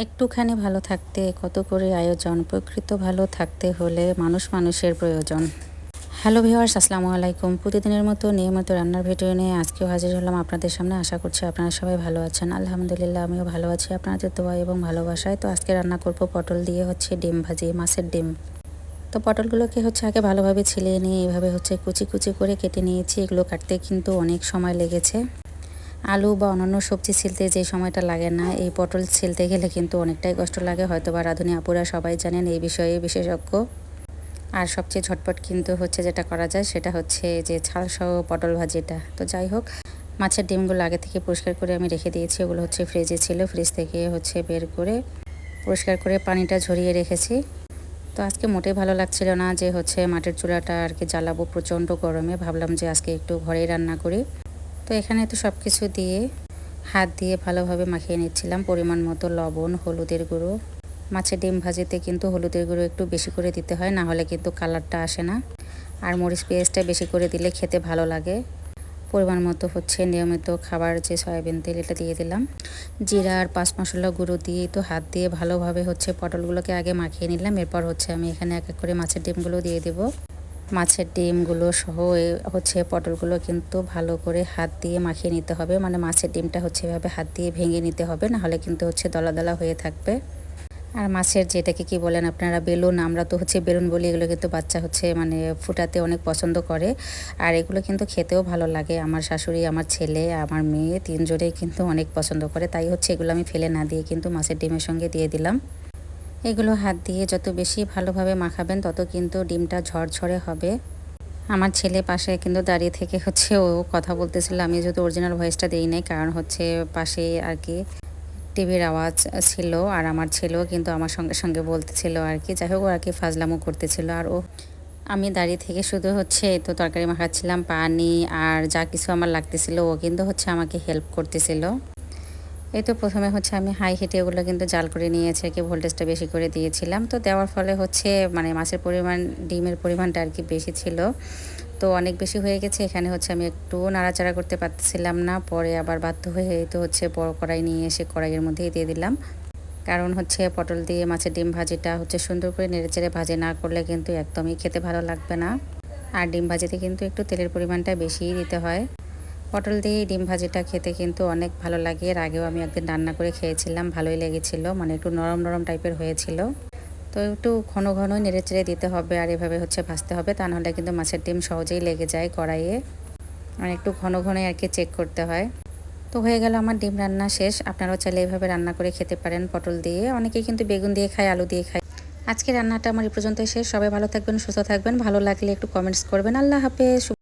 একটুখানি ভালো থাকতে কত করে আয়োজন, প্রকৃত ভালো থাকতে হলে মানুষ মানুষের প্রয়োজন। হ্যালো ভিউয়ার্স, আসসালামু আলাইকুম। প্রতিদিনের মতো নিয়মিত রান্নার ভিডিও নিয়ে আজকেও হাজির হলাম আপনাদের সামনে। আশা করছি আপনারা সবাই ভালো আছেন। আলহামদুলিল্লাহ, আমিও ভালো আছি আপনাদের দোয়া এবং ভালোবাসায়। তো আজকে রান্না করব পটল দিয়ে ডিম ভাজি, মাছের ডিম। তো পটলগুলোকে আগে ভালোভাবে ছিলিয়ে নিয়ে এভাবে কুচি কুচি করে কেটে নিয়েছি। এগুলো কাটতে কিন্তু অনেক সময় লেগেছে। আলু বা অন্যান্য সবজি ছিলতে যে সময়টা লাগে না, এই পটল ছিলতে গেলে কিন্তু অনেকটাই কষ্ট লাগে। হয়তো বা রাঁধুনি আপুরা সবাই জানেন এই বিষয়ে বিশেষজ্ঞ। আর সবচেয়ে ঝটপট কিন্তু যেটা করা যায় সেটা যে ছাল সহ পটল ভাজিটা। তো যাই হোক, মাছের ডিমগুলো আগে থেকে পরিষ্কার করে আমি রেখে দিয়েছি। ওগুলো ফ্রিজে ছিল, ফ্রিজ থেকে বের করে পরিষ্কার করে পানিটা ঝরিয়ে রেখেছি। তো আজকে মোটেই ভালো লাগছিল না যে মাটির চুলাটা আর কি জ্বালাবো প্রচণ্ড গরমে। ভাবলাম যে আজকে একটু ঘরেই রান্না করি। তো এখানে তো সব কিছু দিয়ে হাত দিয়ে ভালোভাবে মাখিয়ে নিচ্ছিলাম। পরিমাণ মতো লবণ, হলুদের গুঁড়ো। মাছের ডিম ভাজিতে কিন্তু হলুদের গুঁড়ো একটু বেশি করে দিতে হয়, না হলে কিন্তু কালারটা আসে না। আর মরিচ পেঁয়াজটা বেশি করে দিলে খেতে ভালো লাগে। পরিমাণ মতো নিয়মিত খাবার যে সয়াবিন তেল, এটা দিয়ে দিলাম। জিরা আর 5 মশলা গুঁড়ো দিয়ে তো হাত দিয়ে ভালোভাবে পটলগুলোকে আগে মাখিয়ে নিলাম। এরপর আমি এখানে এক এক করে মাছের ডিমগুলো দিয়ে দেবো। মাছের ডিমগুলো সহ পটলগুলো কিন্তু ভালো করে হাত দিয়ে মাখিয়ে নিতে হবে। মানে মাছের ডিমটা এভাবে হাত দিয়ে ভেঙে নিতে হবে, না হলে কিন্তু দলা দলা হয়ে থাকবে। আর মাছের যেটাকে কি বলেন আপনারা, বেলুন, আমরা তো বেলুন বলি। এগুলো কিন্তু বাচ্চা মানে ফুটাতে অনেক পছন্দ করে। আর এগুলো কিন্তু খেতেও ভালো লাগে। আমার শাশুড়ি, আমার ছেলে, আমার মেয়ে, তিনজনেই কিন্তু অনেক পছন্দ করে। তাই এগুলো আমি ফেলে না দিয়ে কিন্তু মাছের ডিমের সঙ্গে দিয়ে দিলাম। এগুলো হাত দিয়ে যত বেশি ভালোভাবে মাখাবেন তত কিন্তু ডিমটা ঝরঝরে হবে। আমার ছেলে পাশে কিন্তু দাঁড়িয়ে থেকে ও কথা বলতেছিল। আমি যেহেতু অরিজিনাল ভয়েসটা দেই নাই, কারণ পাশে আর কি টিভির আওয়াজ ছিল। আর আমার ছেলেও কিন্তু আমার সঙ্গে সঙ্গে বলতেছিল আর কি। যাই হোক, ও আর কি ফাজলামো করতেছিল। আর আমি দাঁড়িয়ে থেকে শুধু তো তরকারি মাখাচ্ছিলাম, পানি আর যা কিছু আমার লাগতেছিল ও কিন্তু আমাকে হেল্প করতেছিল। এই তো প্রথমে আমি হাই হিটে ওগুলো কিন্তু জাল করে নিয়েছি, কি ভোল্টেজটা বেশি করে দিয়েছিলাম। তো দেওয়ার ফলে মানে মাছের পরিমাণ, ডিমের পরিমাণটা আর কি বেশি ছিল। তো অনেক বেশি হয়ে গেছে। এখানে আমি একটু নাড়াচাড়া করতে পারছিলাম না। পরে আবার বাধ্য হয়ে তো বড় কড়াই নিয়ে এসে কড়াইয়ের মধ্যেই দিয়ে দিলাম। কারণ পটল দিয়ে মাছের ডিম ভাজিটা সুন্দর করে নেড়েচেড়ে ভাজি না করলে কিন্তু একদমই খেতে ভালো লাগবে না। আর ডিম ভাজিতে কিন্তু একটু তেলের পরিমাণটা বেশিই দিতে হয়। পটল দিয়ে ডিম ভাজিটা খেতে কিন্তু অনেক ভালো লাগে। এর আগেও আমি একদিন রান্না করে খেয়েছিলাম, ভালোই লেগেছিল। মানে একটু নরম নরম টাইপের হয়েছিল। তো একটু ঘন ঘন নেড়েচেড়ে দিতে হবে আর এভাবে ভাজতে হবে, তা নাহলে কিন্তু মাছের ডিম সহজেই লেগে যায় কড়াইয়ে। মানে একটু ঘন ঘনই আর কি চেক করতে হয়। তো হয়ে গেল আমার ডিম রান্না শেষ। আপনারাও চাইলে এভাবে রান্না করে খেতে পারেন পটল দিয়ে। অনেকেই কিন্তু বেগুন দিয়ে খায়, আলু দিয়ে খায়। আজকে রান্নাটা আমার এই পর্যন্তই শেষ। সবাই ভালো থাকবেন, সুস্থ থাকবেন। ভালো লাগলে একটু কমেন্টস করবেন। আল্লাহ হাফেজ।